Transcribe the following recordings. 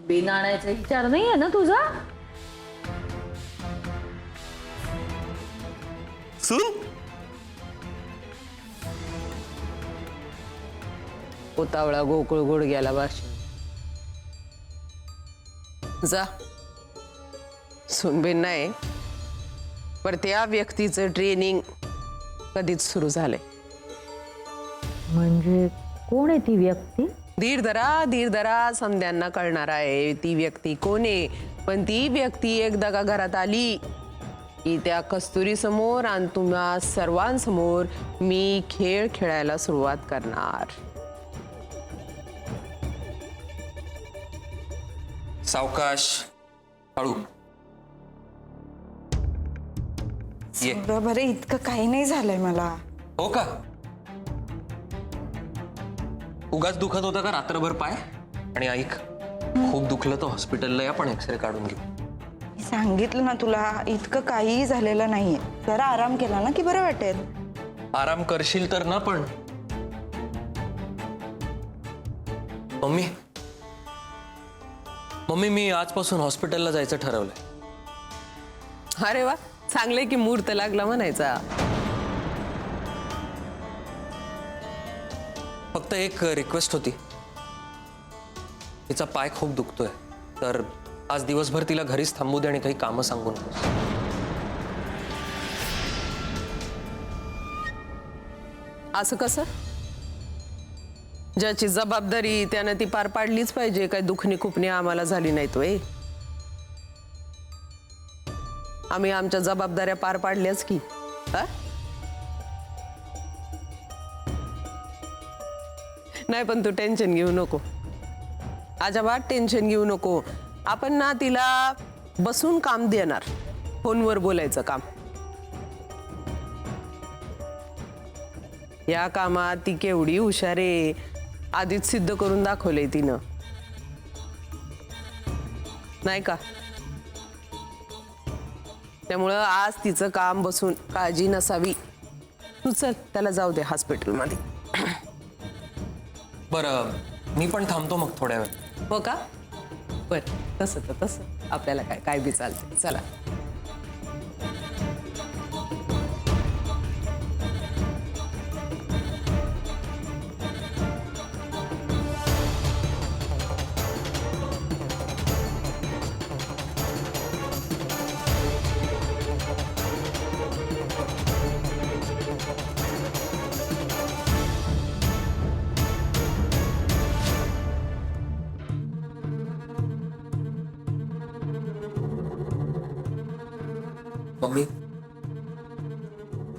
बिन आणायचा विचार नाहीये ना तुझा? सून उतावळा गोकुळ गुडघ्याला बाश जा सुनबीन नाही पर त्या व्यक्तीचं ट्रेनिंग कधीच सुरू झालंय. म्हणजे कोण आहे ती व्यक्ती? धीर धरा समध्यांना कळणार आहे ती व्यक्ती कोण आहे. पण ती व्यक्ती एकदा का घरात आली की त्या कस्तुरी समोर आणि तुम्हा सर्वांसमोर मी खेळ खेळायला सुरुवात करणार. सावकाश हळू ये. बरं इतकं काही नाही झालंय मला. हो का? उगाच दुखत होता का रात्रभर पाय? आणि ऐक, खूप दुखलं तर हॉस्पिटलला या, पण एक्सरे काढून घेऊ. मी सांगितलं ना तुला, इतकं काहीही झालेलं नाहीये. जरा आराम केला ना की बरं वाटेल. आराम करशील तर ना. पण मम्मी मम्मी मी आजपासून हॉस्पिटलला जायचं ठरवलंय. अरे वा चांगले की मुहूर्त लागला म्हणायचा. फक्त एक रिक्वेस्ट होती. तिचा पाय खूप दुखतोय, तर आज दिवसभर तिला घरीच थांबू दे आणि काही कामं सांगू नकोस. असं कसं? ज्याची जबाबदारी त्यानं ती पार पाडलीच पाहिजे. काय दुखणी खुपणी आम्हाला झाली नाहीत वय. आम्ही आमच्या जबाबदाऱ्या पार पाडल्याच की. नाही पण तू टेन्शन घेऊ नको, अजिबात टेन्शन घेऊ नको. आपण ना तिला बसून काम देणार, फोनवर बोलायचं काम. या कामात ती केवढी हुशार आहे आधीच सिद्ध करून दाखवलंय तिनं, नाही का? त्यामुळं आज तिचं काम बसून काळजी नसावी. तू चल त्याला जाऊ दे हॉस्पिटलमध्ये. बरं मी पण थांबतो मग थोड्या वेळ. हो का? बरं तसं तर तसं आपल्याला काय बी चालतंय. चला. मम्मी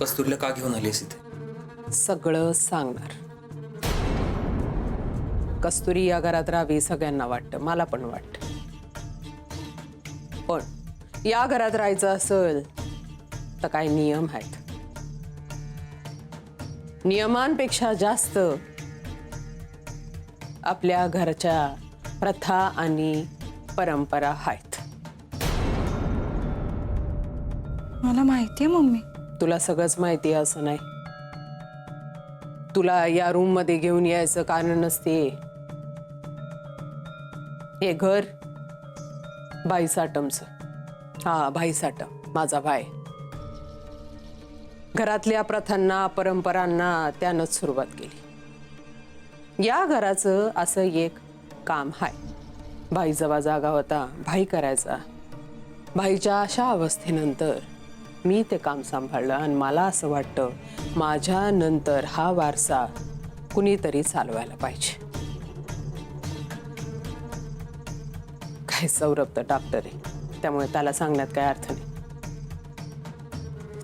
कस्तुरीला का घेऊन आलीस इथे? सगळं सांगणार. कस्तुरी या घरात राहावी सगळ्यांना वाटतं, मला पण वाटतं. पण या घरात राहायचं असेल तर काही नियम आहेत. नियमांपेक्षा जास्त आपल्या घरच्या प्रथा आणि परंपरा आहेत. मला माहितीये मम्मी. तुला सगळंच माहिती आहे असं नाही. तुला या रूम मध्ये घेऊन यायचं कारण नसते. हे घर भाई साटमचं. हा भाई साटम माझा भाई. घरातल्या प्रथांना परंपरांना त्यानंच सुरुवात केली. या घराचं असं एक काम आहे. भाई जेव्हा जागा होता भाई करायचा. भाईच्या अशा अवस्थेनंतर मी ते काम सांभाळलं आणि मला असं वाटतं माझ्या नंतर हा वारसा कुणीतरी चालवायला पाहिजे. काय सौरभ तर डॉक्टर आहे, त्यामुळे त्याला सांगण्यात काय अर्थ नाही.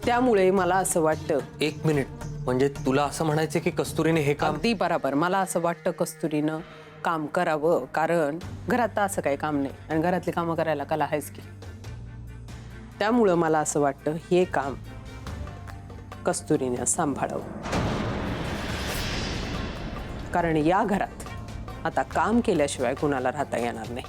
त्यामुळे मला असं वाटतं. एक मिनिट, म्हणजे तुला असं म्हणायचं की कस्तुरीने हे काम? अगदी बरोबर. मला असं वाटतं कस्तुरीनं काम करावं, कारण घरात तर असं काही काम नाही आणि घरातली कामं करायला कला आहेच की. त्यामुळं मला असं वाटतं हे काम कस्तुरीने सांभाळावं. कारण या घरात आता काम केल्याशिवाय कुणाला राहता येणार नाही.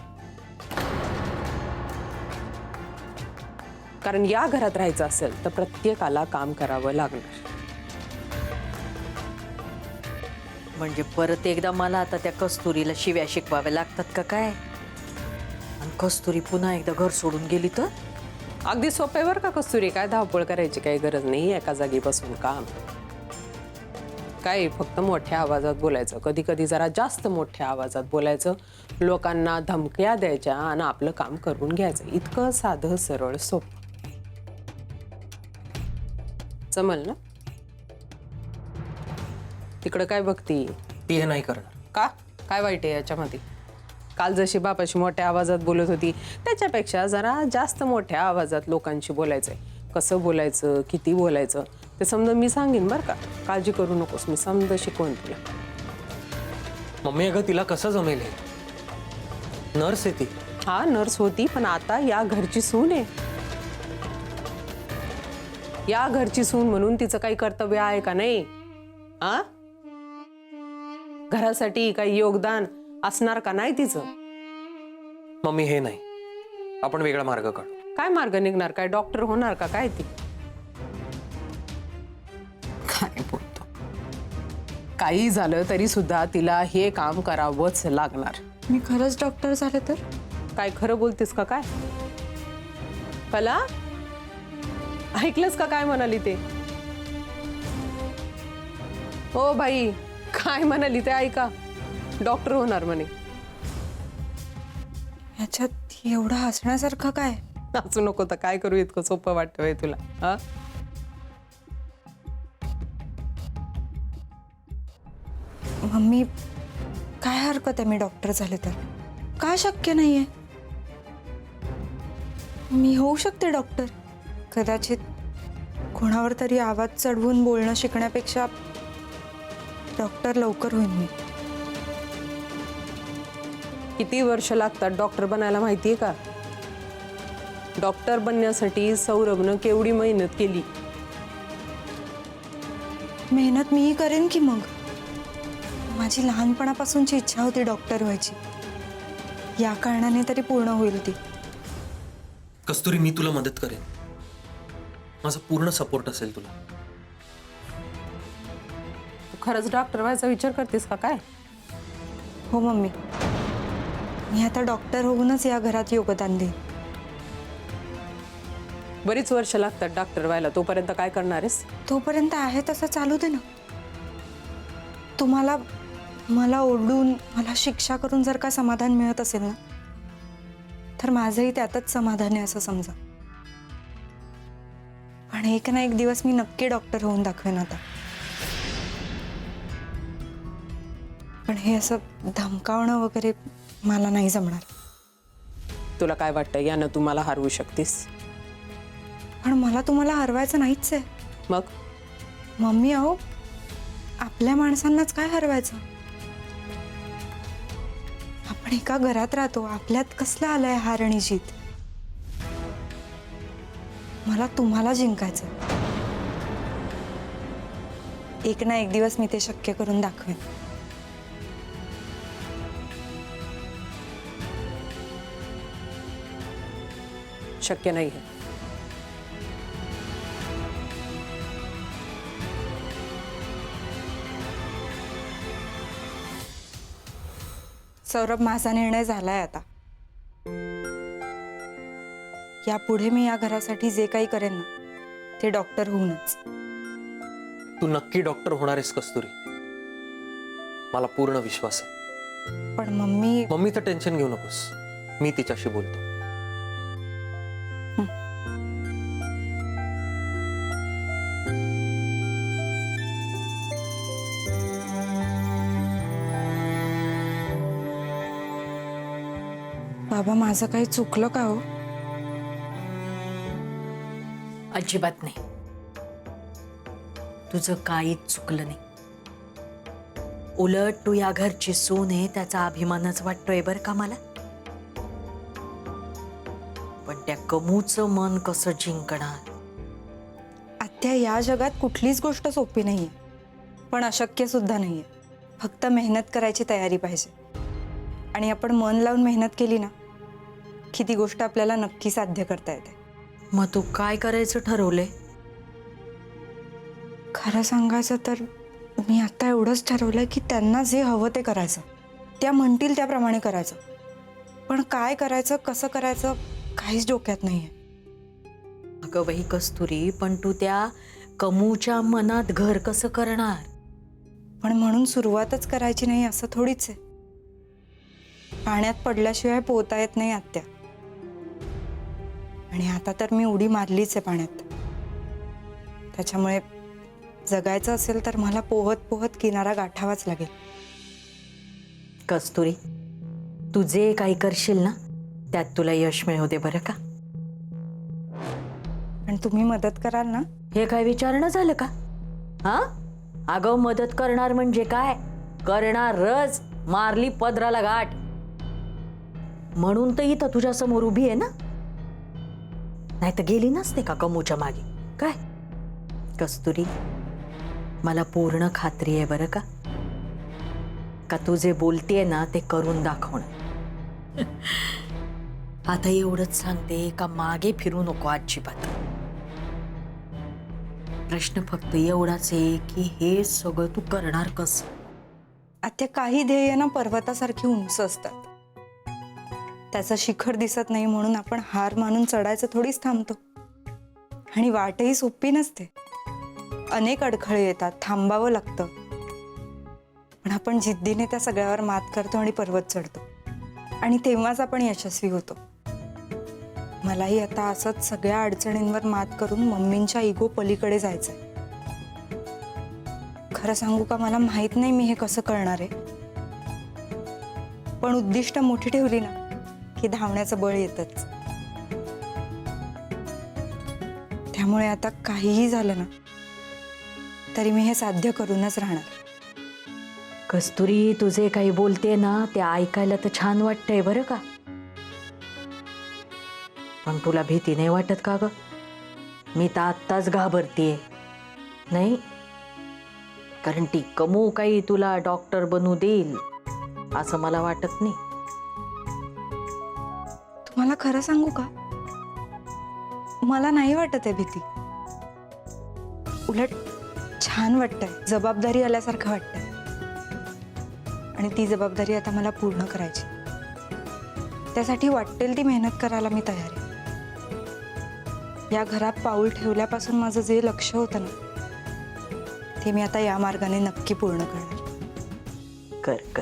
कारण या घरात राहायचं असेल तर प्रत्येकाला काम करावं लागणार. म्हणजे परत एकदा मला आता त्या कस्तुरीला शिव्या शिकवाव्या लागतात का काय? आणि कस्तुरी पुन्हा एकदा घर सोडून गेली तर? अगदी सोपे बरं का कस्तुरी, काय धावपळ करायची काही गरज नाही, एका जागी बसून काम. काय फक्त मोठ्या आवाजात बोलायचं, कधी कधी जरा जास्त मोठ्या आवाजात बोलायचं, लोकांना धमक्या द्यायच्या आणि आपलं काम करून घ्यायचं. इतकं साधं सरळ सोपं. जमल ना? तिकडं काय बघती? ती हे नाही करणार. का? काय वाईट आहे याच्यामध्ये? काल जशी बापाशी मोठ्या आवाजात बोलत होती त्याच्यापेक्षा जरा जास्त मोठ्या आवाजात लोकांशी बोलायचंय. कसं बोलायचं, किती बोलायचं ते समजा मी सांगेन बरं का, काळजी करू नकोस, मी समजा शिकवून तुला. मम्मी अगं तिला कसं जमेल हे? नर्स आहे ती. हा नर्स होती, पण आता या घरची सून आहे. या घरची सून म्हणून तिचं काही कर्तव्य आहे का नाही? आ घरासाठी काही योगदान असणार का नाही तिचं? मम्मी हे नाही, आपण वेगळा मार्ग काढू. काय मार्ग निघणार? काय डॉक्टर होणार का काय ती? काय बोलतो? काही झालं तरी सुद्धा तिला हे काम करावंच लागणार. मी खरंच डॉक्टर झाले तर? काय खरं बोलतेस का काय? कला, ऐकलंस का काय म्हणाली ते? ओ भाई, काय म्हणाली ते ऐका. डॉक्टर होणार म्हणे. ह्याच्यात एवढं हसण्यासारखं काय? नाचू नको तर काय करू, इतकं सोपं वाटतंय तुला? हा मम्मी, काय हरकत आहे मी डॉक्टर झाले तर? का शक्य नाहीये? मी होऊ शकते डॉक्टर. कदाचित कोणावर तरी आवाज चढवून बोलणं शिकण्यापेक्षा डॉक्टर लवकर होईन मी. किती वर्ष लागतात डॉक्टर बनायला माहितीये का? डॉक्टर बनण्यासाठी सौरभनं केवढी मेहनत केली. मेहनत मीही करेन की मग. माझी लहानपणापासूनची इच्छा होती डॉक्टर व्हायची. या कारणाने तरी पूर्ण होईल ती. कस्तुरी, मी तुला मदत करेन. माझा पूर्ण सपोर्ट असेल तुला. तू खरंच डॉक्टर व्हायचा विचार करतेस का काय? हो मम्मी, मी आता डॉक्टर होऊनच या घरात योगदान देईन. बरीच वर्ष लागतात डॉक्टर व्हायला, तोपर्यंत काय करणार आहेस? तोपर्यंत आहे तसं चालू दे ना. तुम्हाला मला ओरडून मला शिक्षा करून जर का समाधान मिळत असेल ना, तर माझंही त्यातच समाधान आहे असं समजा. पण एक ना एक दिवस मी नक्की डॉक्टर होऊन दाखवेन आता. पण हे असं धमकावणं वगैरे मला नाही जमणार. तुला काय वाटतं यानं तू मला हरवू शकतेस? पण मला तुम्हाला हरवायचं नाहीच आहे. मग मम्मी अहो, आपल्या माणसांनाच काय हरवायचं? आपण एका घरात राहतो, आपल्यात कसलं आलंय हार आणि जीत? मला तुम्हाला जिंकायचं. एक ना एक दिवस मी ते शक्य करून दाखवेन. शक्य नाही आहे. सौरभ, माझा निर्णय झालाय आता. यापुढे मी या घरासाठी जे काही करेन ना, ते डॉक्टर होऊनच. तू नक्की डॉक्टर होणार आहेस कस्तुरी, मला पूर्ण विश्वास आहे. पण मम्मी, मम्मीचं टेन्शन घेऊ नकोस, मी तिच्याशी बोलतो. बाबा, माझं काही चुकलं का हो? अजिबात नाही, तुझं काहीच चुकलं नाही. उलट तू या घरची सून आहे त्याचा अभिमानच वाटतोय बरं का मला. पण त्या कमूचं मन कसं जिंकणार? आत्या, या जगात कुठलीच गोष्ट सोपी नाहीये, पण अशक्य सुद्धा नाहीये. फक्त मेहनत करायची तयारी पाहिजे. आणि आपण मन लावून मेहनत केली ना, की ती गोष्ट आपल्याला नक्की साध्य करता येते. मग तू काय करायचं ठरवलंय? खरं सांगायचं तर मी आता एवढंच ठरवलंय की त्यांना जे हवं ते करायचं. त्या म्हणतील त्याप्रमाणे करायचं. पण काय करायचं, कसं करायचं काहीच डोक्यात नाहीये. अगं बाई कस्तुरी, पण तू त्या कमूच्या मनात घर कसं करणार? पण म्हणून सुरुवातच करायची नाही असं थोडीच आहे. पाण्यात पडल्याशिवाय पोहता येत नाही आत्या. आणि आता तर मी उडी मारलीच आहे पाण्यात. त्याच्यामुळे जगायचं असेल तर मला पोहत पोहत किनारा गाठावाच लागेल. कस्तुरी, तू जे काही करशील ना त्यात तुला यश मिळू दे बरं का. आणि तुम्ही मदत कराल ना? हे काय विचारणं झालं का? हा, अगं मदत करणार म्हणजे काय, करणारच. मारली पदराला गाठ. म्हणून तर इथं तुझ्या समोर उभी आहे ना, नाही तर गेली नसते का कमूच्या मागे. काय कस्तुरी, मला पूर्ण खात्री आहे बरं का, का तू जे बोलतेय ना ते करून दाखवणं. आता एवढंच सांगते का मागे फिरू नको अजिबात. प्रश्न फक्त एवढाच आहे की हे सगळं तू करणार कसं. आत्या, काही ध्येय ना पर्वतासारखी उंच असतात. त्याचं शिखर दिसत नाही म्हणून आपण हार मानून चढायचं थोडीच थांबतो. आणि वाटही सोपी नसते. अनेक अडखळे येतात, थांबावं लागतं. पण आपण जिद्दीने त्या सगळ्यावर मात करतो आणि पर्वत चढतो. आणि तेव्हाच आपण यशस्वी होतो. मलाही आता असंच सगळ्या अडचणींवर मात करून मम्मींच्या इगो पलीकडे जायचंय. खरं सांगू का, मला माहित नाही मी हे कसं करणार आहे. पण उद्दिष्ट मोठी ठेवली ना की धावण्याचं बळ येतच. त्यामुळे आता काहीही झालं ना तरी मी हे साध्य करूनच राहणार. कस्तुरी, तुझे काही बोलते ना ते ऐकायला तर छान वाटतंय बरं का, पण तुला भीती नाही वाटत का ग? मी तर आत्ताच घाबरतेय. नाही, कारण ती कमू काही तुला डॉक्टर बनू देईल असं मला वाटत नाही. तुम्हाला खरं सांगू का, मला नाही वाटत आहे भीती. उलट छान वाटतंय, जबाबदारी आल्यासारखं वाटतंय. आणि ती जबाबदारी आता मला पूर्ण करायची. त्यासाठी वाटेल ती मेहनत करायला मी तयार आहे. या घरात पाऊल ठेवल्यापासून माझं जे लक्ष होतं ना ते मी आता या मार्गाने नक्की पूर्ण करणार. कर कर.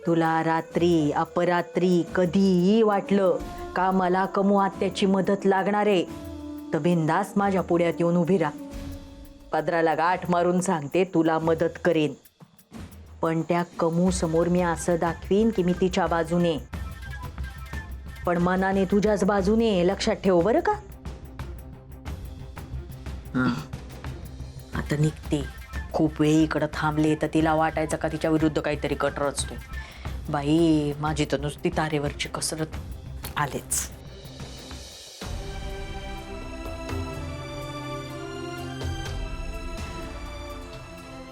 तुला रात्री अपरात्री कधीही वाटलं का मला कमू आत्याची मदत लागणार आहे तर बिंदास माझ्या पुढ्यात येऊन उभी राहा. पदराला गाठ मारून सांगते तुला मदत करेन, पण त्या कमू समोर मी असं दाखवीन की मी तिच्या बाजूने, पण मनाने तुझ्याच बाजूने. लक्षात ठेव बरं का. आता निघते. खूप वेळ इकडं थांबले तर तिला वाटायचं का तिच्या विरुद्ध काहीतरी कट रचतोय. बाई, माझी तर नुसती तारेवरची कसरत. आलेच.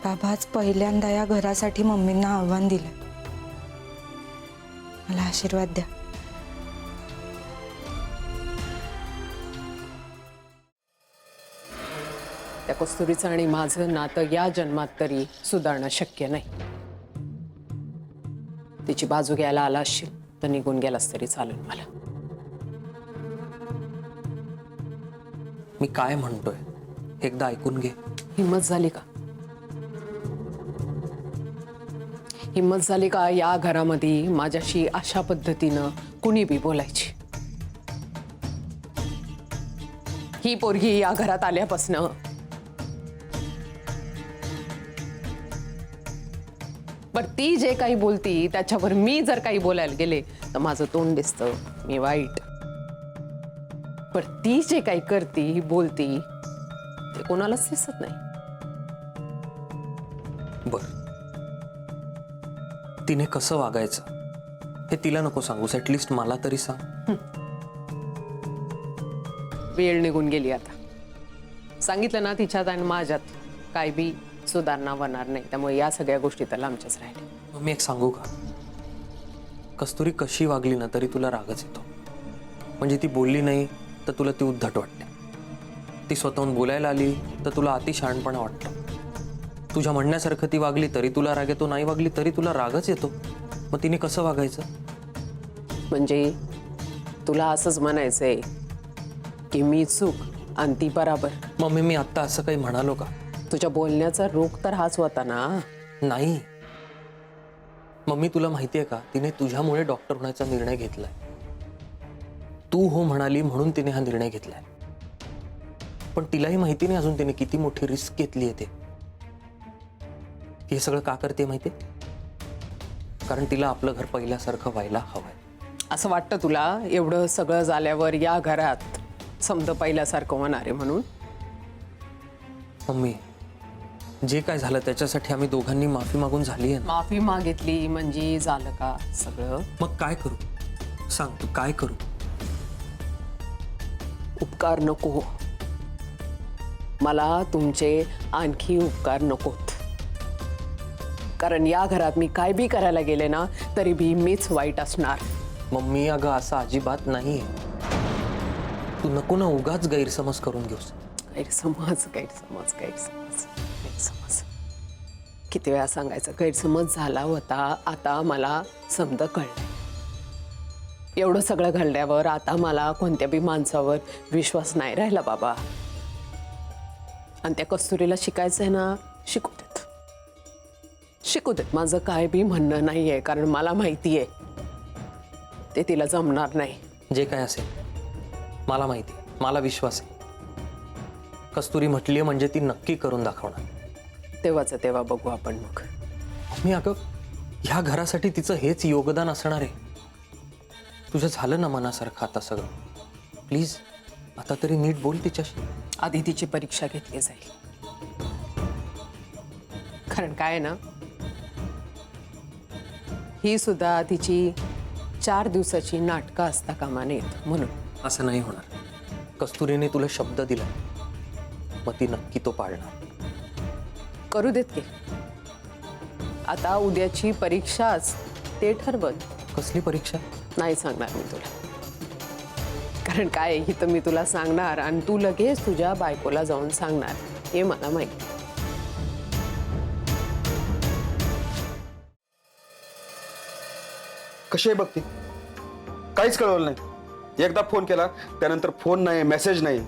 बाबाच पहिल्यांदा या घरासाठी मम्मींना आव्हान दिलं. मला आशीर्वाद द्या. त्या कस्तुरीचं आणि माझं नातं या जन्मात तरी सुधारणं शक्य नाही. तिची बाजू घ्यायला आला असशील तर निघून गेलास तरी चालेल मला. मी काय म्हणतोय एकदा ऐकून घे. हिम्मत झाली का? हिम्मत झाली का या घरामध्ये माझ्याशी अशा पद्धतीनं कुणी बी बोलायची? ही पोरगी या घरात आल्यापासनं बर ती जे काही बोलती त्याच्यावर मी जर काही बोलायला गेले तर माझं तोंड दिसतं, मी वाईट. पण ती जे काही करती बोलती ते कोणालाच दिसत नाही. बर, तिने कसं वागायचं हे तिला नको सांगूस, ऍटलिस्ट मला तरी सांग. वेळ निघून गेली आता. सांगितलं ना तिच्यात आणि माझ्यात काय बी सुधारणा होणार नाही. त्यामुळे या सगळ्या गोष्टी तर लांबच्याच राहिल्या. मग मी एक सांगू का, कस्तुरी कशी वागली ना तरी तुला रागच येतो. म्हणजे ती बोलली नाही तर तुला ती उद्धट वाटते. ती स्वतःहून बोलायला आली तर तुला अतिशहाणपणा वाटतं. तुझ्या म्हणण्यासारखं ती वागली तरी तुला राग येतो, नाही वागली तरी तुला रागच येतो. मग तिने कसं वागायचं? म्हणजे तुला असंच म्हणायचंय की मी चूक आणि ती बराबर? मम्मी मी आत्ता असं काही म्हणालो का? तुझ्या बोलण्याचा रोग तर हाच होता ना. नाही मम्मी, तुला माहितीये का, तिने तुझ्यामुळे डॉक्टर होण्याचा निर्णय घेतलाय. तू हो म्हणाली म्हणून तिने हा निर्णय घेतलाय. पण तिलाही माहिती नाही अजून तिने किती मोठी रिस्क घेतली आहे ते. हे सगळं का करते माहितीये? कारण तिला आपलं घर पहिल्यासारखं व्हायला हवंय. असं वाटतं तुला एवढं सगळं झाल्यावर या घरात समजा पहिल्यासारखं होणार आहे म्हणून? मम्मी, जे काय झालं त्याच्यासाठी आम्ही दोघांनी माफी मागून झाली आहे ना. माफी मागितली म्हणजे झालं का सगळं? मग काय करू सांग, तू काय करू? उपकार नको, मला तुमचे आणखी उपकार नकोत. कारण या घरात मी काय बी करायला गेले ना तरी बी मीच वाईट असणार. मम्मी अगं असं अजिबात नाहीये. तू नको ना उगाच गैरसमज करून घेऊस. गैरसमज गैरसमज गैरसमज गैरसमज किती वेळा सांगायचं? गैरसमज झाला होता, आता मला समजा कळलं. एवढं सगळं घडल्यावर आता मला कोणत्या बी माणसावर विश्वास नाही राहिला बाबा. आणि त्या कस्तुरीला शिकायचं आहे ना, शिकू देत, शिकू देत. माझं काय बी म्हणणं नाहीये, कारण मला माहिती आहे ते तिला जमणार नाही. जे काय असेल मला माहिती आहे, मला विश्वास आहे. कस्तुरी म्हटली म्हणजे ती नक्की करून दाखवणार. तेव्हाच तेव्हा बघू आपण मग. मी अगं ह्या घरासाठी तिचं हेच योगदान असणार आहे. तुझं झालं ना मनासारखं आता सगळं. प्लीज आता तरी नीट बोल तिच्याशी. आधी तिची परीक्षा घेतली जाईल. कारण काय आहे ना, ही सुद्धा तिची 4 दिवसाची नाटकं असता कामा नयेत म्हणून. असं नाही होणार. कस्तुरीने तुला शब्द दिला, मग ती नक्की तो पाळणार. करू देत की. आता उद्याची परीक्षाच ते ठरवत. कसली परीक्षा? नाही सांगणार मी तुला. कारण काय ही तर मी तुला सांगणार आणि तू लगेच तुझ्या बायकोला जाऊन सांगणार हे मला माहिती. कशी आहे बघ ती? काहीच कळवलं नाही. एकदा फोन केला त्यानंतर फोन नाही, मेसेज नाही.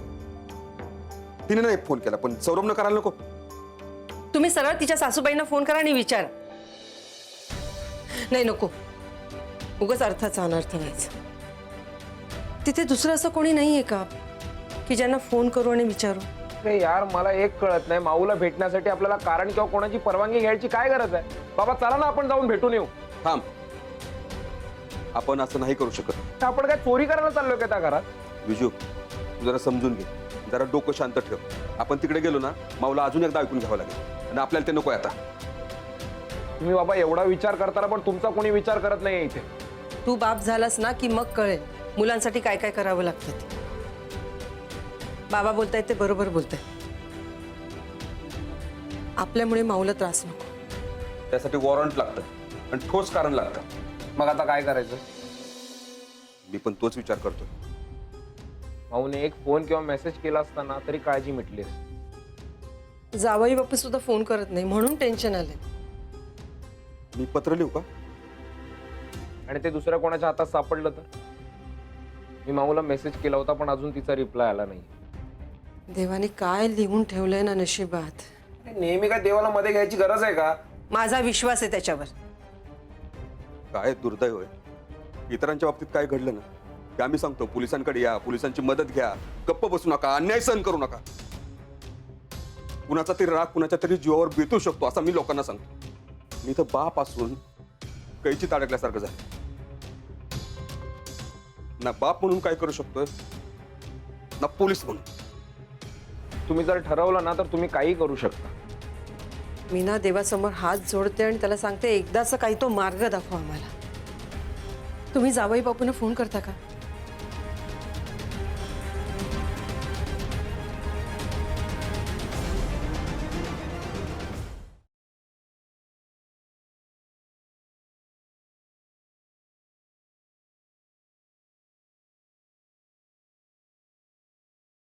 तिने नाही फोन केला, पण सौरभनं करायला नको? तुम्ही सरळ तिच्या सासूबाईंना फोन करा आणि विचारा. नाही नको, उगाच अर्थाचा अनर्थ व्हायचा. तिथे दुसरं असं कोणी नाहीये का की ज्यांना फोन करू आणि विचारू? नाही यार, मला एक कळत नाही, माऊला भेटण्यासाठी आपल्याला कारण किंवा कोणाची परवानगी घ्यायची काय गरज आहे? बाबा चला ना आपण जाऊन भेटून येऊ. थांब, आपण असं नाही करू शकत. आपण काय चोरी करायला चाललोय का त्या घरात? विजू, तू जरा समजून घे, जरा डोकं शांत ठेव. आपण तिकडे गेलो ना, माऊला अजून एकदा ऐकून घ्यावं लागेल आणि आपल्याला ते नको आता. तुम्ही बाबा एवढा विचार करताना पण तुमचा कोणी विचार करत नाही इथे. तू बाप झालास ना की मग कळेल मुलांसाठी काय काय करावं लागतं ते. बाबा बोलतायत ते बरोबर बोलतायत. आपल्यामुळे माऊला त्रास नको. त्यासाठी वॉरंट लागतं आणि ठोस कारण लागतं. मग आता काय करायचं? मी पण तोच विचार करतो. माऊने एक फोन किंवा मेसेज केला असताना तरी काळजी मिटली असती. जावई बापू सुद्धा फोन करत नाही म्हणून टेन्शन आलंय. मी पत्र लिहू का? आणि ते दुसऱ्या कोणाच्या हातात सापडलं तर? मी माऊला मेसेज केला होता पण अजून तिचा रिप्लाय आला नाही. देवाने काय लिहून ठेवलंय ना नशिबात. नेहमी काय देवाला मध्ये घ्यायची गरज आहे का? माझा विश्वास आहे त्याच्यावर. काय दुर्दैव आहे. इतरांच्या बाबतीत काय घडलं ना की आम्ही सांगतो पोलिसांकडे या, पोलिसांची मदत घ्या, गप्प बसू नका, अन्याय सहन करू नका. कुणाचा तरी राग कुणाच्या तरी जीवावर बेतू शकतो असं मी लोकांना सांगतो. मी तर बाप असून कैचीत अडकल्यासारखं झालं. ना बाप म्हणून काय करू शकतोय, ना पोलीस म्हणून. तुम्ही जर ठरवलं ना तर तुम्ही काही करू शकता. मी ना देवासमोर हात जोडते आणि त्याला सांगते एकदाचा काही तो मार्ग दाखवा आम्हाला. तुम्ही जावई बापूंना फोन करता का?